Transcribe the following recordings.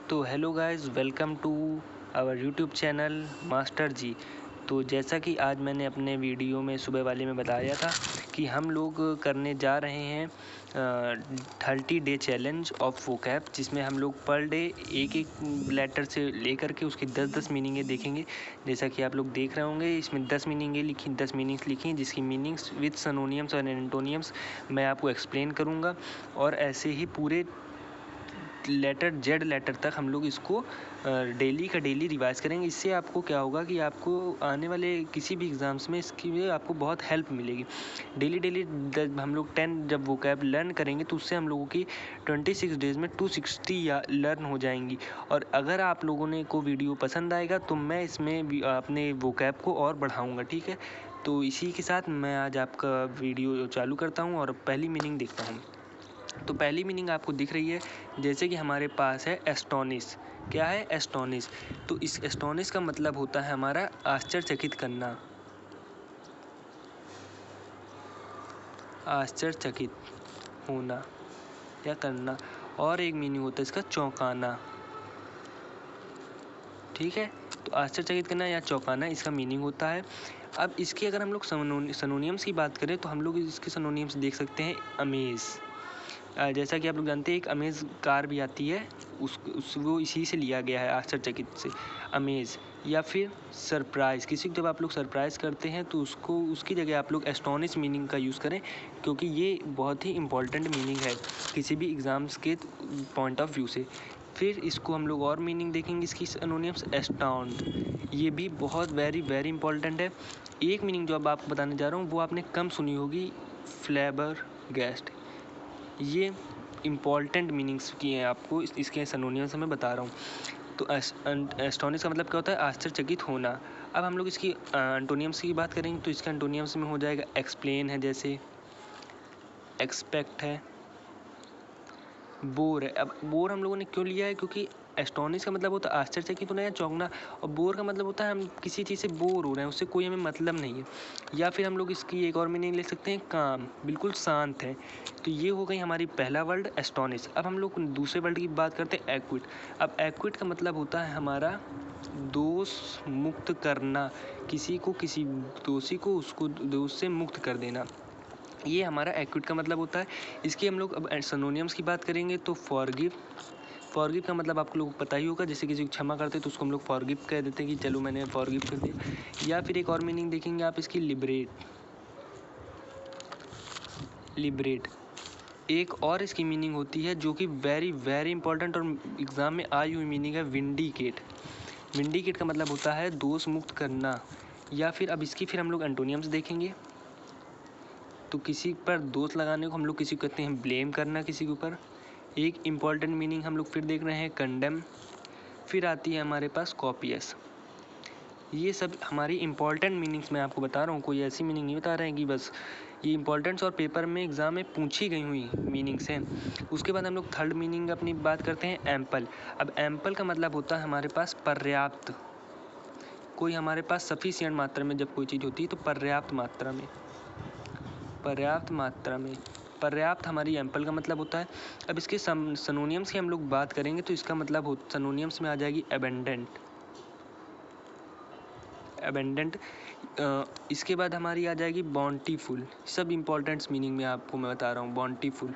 तो hello guys, welcome to our YouTube channel master ji. तो जैसा कि आज मैंने अपने वीडियो में सुबह वाले में बताया था कि हम लोग करने जा रहे हैं 30 डे चैलेंज ऑफ वोकैब, जिसमें हम लोग पर डे एक एक लेटर से लेकर के उसकी 10-10 मीनिंगें देखेंगे। जैसा कि आप लोग देख रहे होंगे, इसमें 10 मीनिंगें लिखी, 10 मीनिंग्स लिखी, जिसकी मीनिंग्स विद सिनोनिम्स और एंटोनियम्स मैं आपको एक्सप्लेन करूँगा। और ऐसे ही पूरे लेटर जेड लेटर तक हम लोग इसको डेली का डेली रिवाइज करेंगे। इससे आपको क्या होगा कि आपको आने वाले किसी भी एग्ज़ाम्स में इसकी भी आपको बहुत हेल्प मिलेगी। डेली हम लोग 10 जब वोकैब लर्न करेंगे तो उससे हम लोगों की 26 डेज़ में 260 या लर्न हो जाएंगी। और अगर आप लोगों ने को वीडियो पसंद आएगा तो मैं इसमें अपने वोकैब को और बढ़ाऊँगा, ठीक है। तो इसी के साथ मैं आज आपका वीडियो चालू करता हूँ और पहली मीनिंग देखता हूँ। तो पहली मीनिंग आपको दिख रही है, जैसे कि हमारे पास है एस्टोनिश। क्या है? एस्टोनिश। तो इस एस्टोनिश का मतलब होता है हमारा आश्चर्यचकित करना, आश्चर्यचकित होना या करना। और एक मीनिंग होता है इसका चौंकाना, ठीक है। तो आश्चर्यचकित करना या चौंकाना इसका मीनिंग होता है। अब इसके अगर हम लोग सिनोनिम्स की बात करें तो हम लोग इसके सिनोनिम्स देख सकते हैं अमेज। जैसा कि आप लोग जानते हैं एक अमेज कार भी आती है, वो इसी से लिया गया है, आश्चर्यचकित से, अमेज। या फिर सरप्राइज़, किसी को जब आप लोग सरप्राइज़ करते हैं तो उसको उसकी जगह आप लोग एस्टोनिश मीनिंग का यूज़ करें, क्योंकि ये बहुत ही इम्पॉर्टेंट मीनिंग है किसी भी एग्ज़ाम्स के पॉइंट ऑफ व्यू से। फिर इसको हम लोग और मीनिंग देखेंगे इसकी सिनोनिम्स। एस्टाउंड, ये भी बहुत वेरी इंपॉर्टेंट है। एक मीनिंग जो अब आपको बताने जा रहा हूँ वो आपने कम सुनी होगी, फ्लैबरगैस्ट। ये इम्पॉर्टेंट मीनिंग्स की हैं, आपको इसके सिनोनिम्स मैं बता रहा हूँ। तो एस्टोनिश का मतलब क्या होता है? आश्चर्यचकित होना। अब हम लोग इसकी एंटोनियम्स की बात करेंगे तो इसका एंटोनियम्स में हो जाएगा एक्सप्लेन है, जैसे एक्सपेक्ट है, बोर है। अब बोर हम लोगों ने क्यों लिया है? क्योंकि एस्टोनिश का मतलब होता है आश्चर्यचकित होना या चौंकना, और बोर का मतलब होता है हम किसी चीज़ से बोर हो रहे हैं, उससे कोई हमें मतलब नहीं है। या फिर हम लोग इसकी एक और मीनिंग ले सकते हैं, काम, बिल्कुल शांत है। तो ये हो गई हमारी पहला वर्ड एस्टोनिश। अब हम लोग दूसरे वर्ड की बात करते हैं, एक्विट। अब एक्विट का मतलब होता है हमारा दोष मुक्त करना, किसी दोषी को उसको दोष से मुक्त कर देना, ये हमारा एक्विट का मतलब होता है। इसके हम लोग अब सिनोनिम्स की बात करेंगे तो फॉरगिव। फॉरगिव का मतलब आप लोगों को पता ही होगा, जैसे किसी को क्षमा करते तो उसको हम लोग फॉरगिव कह देते हैं कि चलो मैंने फॉरगिव कर दिया। या फिर एक और मीनिंग देखेंगे आप इसकी, लिबरेट। लिबरेट एक और इसकी मीनिंग होती है जो कि वेरी इंपॉर्टेंट और एग्ज़ाम में आई हुई मीनिंग है, विंडिकेट। विंडिकेट का मतलब होता है दोष मुक्त करना। या फिर अब इसकी फिर हम लोग एंटोनियम्स देखेंगे तो किसी पर दोष लगाने को हम लोग किसी को कहते हैं ब्लेम करना, किसी के ऊपर। एक इम्पॉर्टेंट मीनिंग हम लोग फिर देख रहे हैं, कंडेम। फिर आती है हमारे पास कॉपियस। ये सब हमारी इंपॉर्टेंट मीनिंग्स मैं आपको बता रहा हूँ, कोई ऐसी मीनिंग नहीं बता रहे हैं कि बस ये इंपॉर्टेंट्स और पेपर में एग्ज़ाम में पूछी गई हुई मीनिंग्स हैं। उसके बाद हम लोग थर्ड मीनिंग अपनी बात करते हैं, एम्पल। अब एम्पल का मतलब होता है हमारे पास पर्याप्त, कोई हमारे पास सफिशिएंट मात्रा में जब कोई चीज़ होती है तो पर्याप्त मात्रा में, पर्याप्त हमारी एम्पल का मतलब होता है। अब इसके सिनोनिम्स की हम लोग बात करेंगे तो इसका मतलब सिनोनिम्स में आ जाएगी एबेंडेंट। इसके बाद हमारी आ जाएगी बॉन्टीफुल। सब इम्पोर्टेंट्स मीनिंग में आपको मैं बता रहा हूँ, बॉन्टीफुल,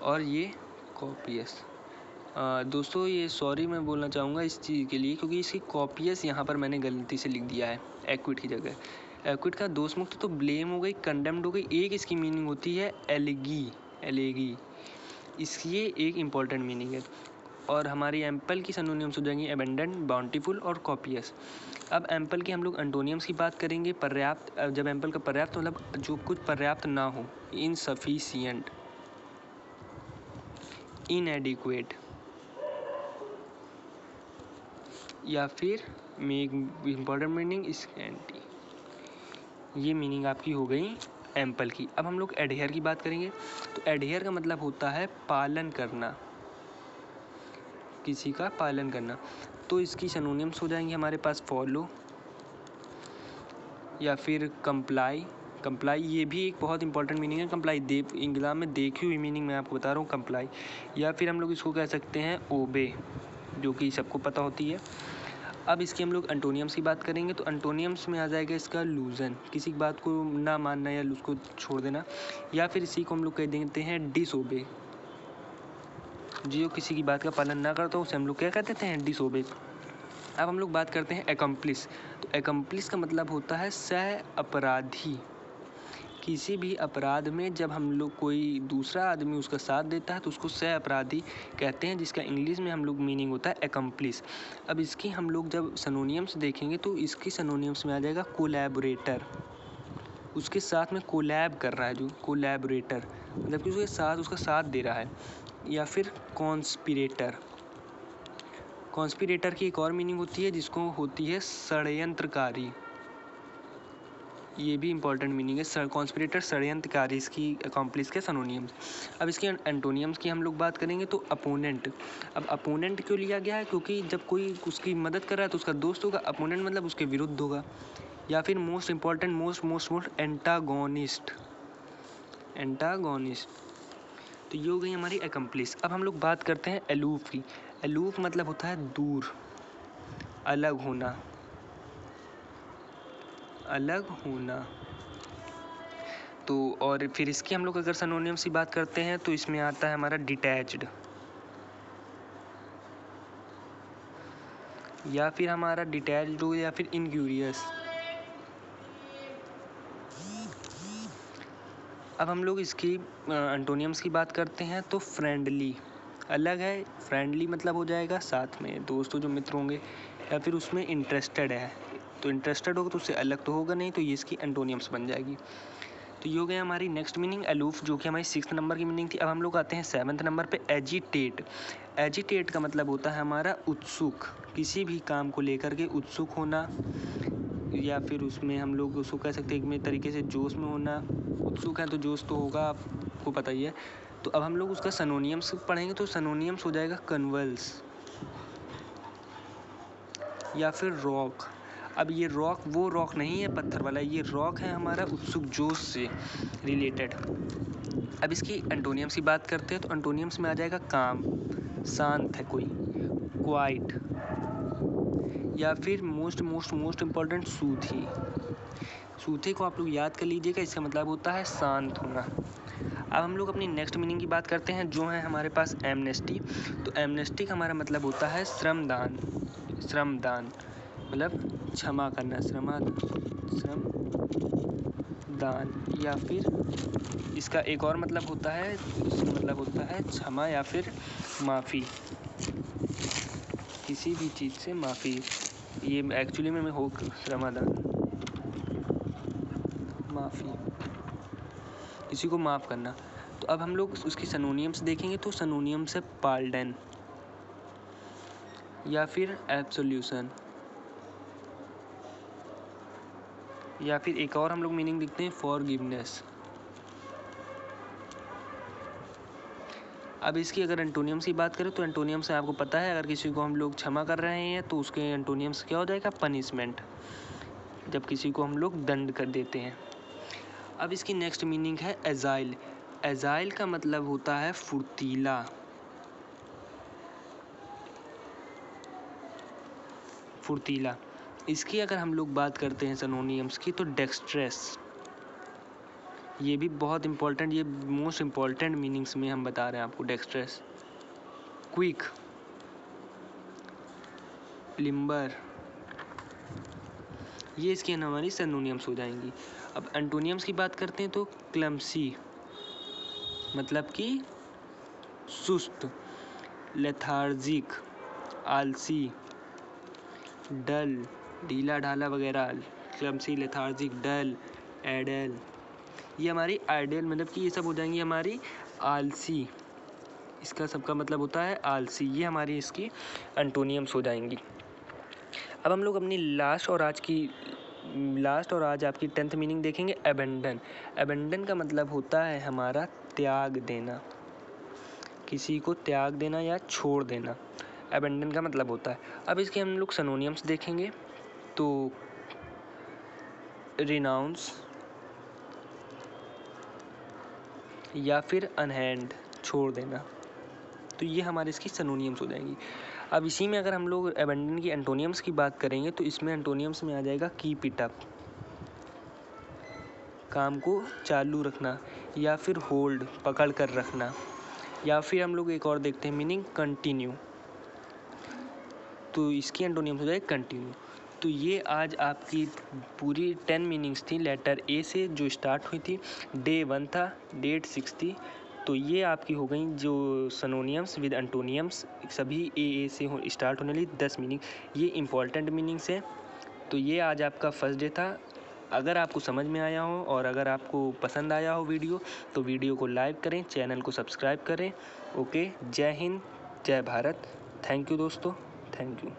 और ये कॉपियस। दोस्तों ये सॉरी मैं बोलना चाहूँगा इस चीज़ के लिए, क्योंकि इसकी कॉपियस यहाँ पर मैंने गलती से लिख दिया है एक्विट की जगह। एक्विट का दोष मुक्त तो ब्लेम हो गई, कंडेम्ड हो गई। एक इसकी मीनिंग होती है एलेगी, इसकी एक इम्पॉर्टेंट मीनिंग है। और हमारी एम्पल की सिनोनिम्स हो जाएंगी एबेंडेंट, बाउंटीफुल और कॉपियस। अब एम्पल की हम लोग एंटोनियम्स की बात करेंगे, पर्याप्त। जब एम्पल का पर्याप्त मतलब जो कुछ पर्याप्त ना हो, इनसफिशिएंट, इनएडिक्वेट, या फिर इम्पॉर्टेंट मीनिंग स्कैंटी। ये मीनिंग आपकी हो गई एम्पल की। अब हम लोग एडहेयर की बात करेंगे तो एडहेयर का मतलब होता है पालन करना, किसी का पालन करना। तो इसकी सिनोनिम्स हो जाएंगे हमारे पास फॉलो, या फिर कंप्लाई, कंप्लाई ये भी एक बहुत इंपॉर्टेंट मीनिंग है। कंप्लाई एग्जाम में देखी हुई मीनिंग मैं आपको बता रहा हूँ कंप्लाई। या फिर हम लोग इसको कह सकते हैं ओबे, जो कि सबको पता होती है। अब इसकी हम लोग एंटोनियम्स की बात करेंगे तो एंटोनियम्स में आ जाएगा इसका लूजन, किसी की बात को ना मानना या उसको छोड़ देना। या फिर इसी को हम लोग कह देते हैं डिसओबे, जो किसी की बात का पालन ना करता उसे हम लोग क्या कह देते हैं, डिसओबे। अब हम लोग बात करते हैं एकम्प्लिस। तो एकम्प्लिस का मतलब होता है सह अपराधी। किसी भी अपराध में जब हम लोग कोई दूसरा आदमी उसका साथ देता है तो उसको सह अपराधी कहते हैं, जिसका इंग्लिश में हम लोग मीनिंग होता है एकम्प्लिस। अब इसकी हम लोग जब सिनोनियम्स देखेंगे तो इसकी सिनोनियम्स में आ जाएगा कोलैबोरेटर, उसके साथ में कोलैब कर रहा है, जो कोलैबोरेटर मतलब कि उसके साथ उसका साथ दे रहा है। या फिर कॉन्स्पिरेटर, कॉन्स्पिरेटर की एक और मीनिंग होती है जिसको होती है षड्यंत्रकारी, ये भी इंपॉर्टेंट मीनिंग है। कॉन्स्पिरेटर षड्यंत्रकारी इसकी अकॉम्प्लिस के सिनोनियम्स। अब इसके एंटोनियम्स की हम लोग बात करेंगे तो अपोनेंट। अब अपोनेंट क्यों लिया गया है, क्योंकि जब कोई उसकी मदद कर रहा है तो उसका दोस्त होगा, अपोनेंट मतलब उसके विरुद्ध होगा। या फिर most important most antagonist, antagonist. तो ये हो गई हमारी अकम्प्लिस। अब हम लोग बात करते हैं एलूफ की। एलूफ मतलब होता है दूर, अलग होना, अलग होना। तो और फिर इसकी हम लोग अगर सिनोनियम्स की बात करते हैं तो इसमें आता है हमारा डिटैच्ड, या फिर हमारा डिटैच्ड हो, या फिर इनक्यूरियस। अब हम लोग इसकी एंटोनियम्स की बात करते हैं तो फ्रेंडली, अलग है, फ्रेंडली मतलब हो जाएगा साथ में दोस्तों जो मित्र होंगे। या फिर उसमें इंटरेस्टेड है, तो इंटरेस्टेड होगा तो उससे अलग तो होगा नहीं, तो ये इसकी एंटोनियम्स बन जाएगी। तो ये हो गया हमारी नेक्स्ट मीनिंग अलूफ, जो कि हमारी 6th नंबर की मीनिंग थी। अब हम लोग आते हैं 7th नंबर पे एजिटेट। एजिटेट का मतलब होता है हमारा उत्सुक, किसी भी काम को लेकर के उत्सुक होना, या फिर उसमें हम लोग उसको कह सकते हैं एक तरीके से जोश में होना। उत्सुक है तो जोश तो होगा, आपको पता ही है। तो अब हम लोग उसका सिनोनियम्स पढ़ेंगे तो सिनोनियम्स हो जाएगा कन्वल्स, या फिर रॉक। अब ये रॉक वो रॉक नहीं है पत्थर वाला, ये रॉक है हमारा उत्सुक जोश से रिलेटेड। अब इसकी एंटोनियम्स की बात करते हैं तो एंटोनियम्स में आ जाएगा काम, शांत है कोई, क्वाइट। या फिर मोस्ट इम्पॉर्टेंट सूथी। सूथे को आप लोग याद कर लीजिएगा, इसका मतलब होता है शांत होना। अब हम लोग अपनी नेक्स्ट मीनिंग की बात करते हैं जो है हमारे पास एमनेस्टी। तो एमनेस्टी का हमारा मतलब होता है श्रमदान, श्रमदान मतलब क्षमा करना, श्रमदान। या फिर इसका एक और मतलब होता है, इसका मतलब होता है क्षमा या फिर माफ़ी, किसी भी चीज़ से माफ़ी। ये एक्चुअली में हो श्रमदान, माफ़ी, किसी को माफ़ करना। तो अब हम लोग उसकी सिनोनियम्स देखेंगे तो सिनोनियम्स है पार्डन, या फिर एब्सोल्यूशन। या फिर एक और हम लोग मीनिंग देखते हैं फॉरगिवनेस। अब इसकी अगर एंटोनियम्स की बात करें तो एंटोनियम्स से आपको पता है, अगर किसी को हम लोग क्षमा कर रहे हैं तो उसके एंटोनियम्स क्या हो जाएगा, पनिशमेंट, जब किसी को हम लोग दंड कर देते हैं। अब इसकी नेक्स्ट मीनिंग है एजाइल। एजाइल का मतलब होता है फुर्तीला, फुर्तीला। इसकी अगर हम लोग बात करते हैं सिनोनियम्स की तो डेक्स्ट्रेस, ये भी बहुत इंपॉर्टेंट, ये मोस्ट इम्पॉर्टेंट मीनिंग्स में हम बता रहे हैं आपको। डेक्स्ट्रेस, क्विक, लिम्बर, ये इसकी हमारी सिनोनियम्स हो जाएंगी। अब एंटोनियम्स की बात करते हैं तो क्लमसी मतलब कि सुस्त, लेथार्जिक, आलसी, डल, ढीला ढाला वगैरह। क्लमसी, लेथार्जिक, डल, एडल, ये हमारी आइडियल मतलब कि ये सब हो जाएंगी हमारी आलसी, इसका सबका मतलब होता है आलसी। ये हमारी इसकी एंटोनियम्स हो जाएंगी। अब हम लोग अपनी लास्ट और आज आपकी 10th मीनिंग देखेंगे अबेंडन। अबेंडन का मतलब होता है हमारा त्याग देना, किसी को त्याग देना या छोड़ देना, अबेंडन का मतलब होता है। अब इसके हम लोग सिनोनियम्स देखेंगे तो रिनाउंस, या फिर अनहैंड, छोड़ देना। तो ये हमारे इसकी सिनोनिम्स हो जाएंगी। अब इसी में अगर हम लोग अबंडन की एंटोनियम्स की बात करेंगे तो इसमें एंटोनियम्स में आ जाएगा कीप इट अप, काम को चालू रखना, या फिर होल्ड, पकड़ कर रखना, या फिर हम लोग एक और देखते हैं मीनिंग कंटिन्यू, तो इसकी एंटोनियम्स हो जाएगा कंटिन्यू। तो ये आज आपकी पूरी 10 मीनिंग्स थी लेटर ए से जो स्टार्ट हुई थी। डे 1 था, डेट 6 थी। तो ये आपकी हो गई जो सिनोनिम्स विद एंटोनियम्स, सभी ए से स्टार्ट होने वाली 10 मीनिंग, ये इंपॉर्टेंट मीनिंग्स हैं। तो ये आज आपका फर्स्ट डे था। अगर आपको समझ में आया हो और अगर आपको पसंद आया हो वीडियो, तो वीडियो को लाइक करें, चैनल को सब्सक्राइब करें। ओके, जय हिंद, जय भारत। थैंक यू दोस्तों, थैंक यू।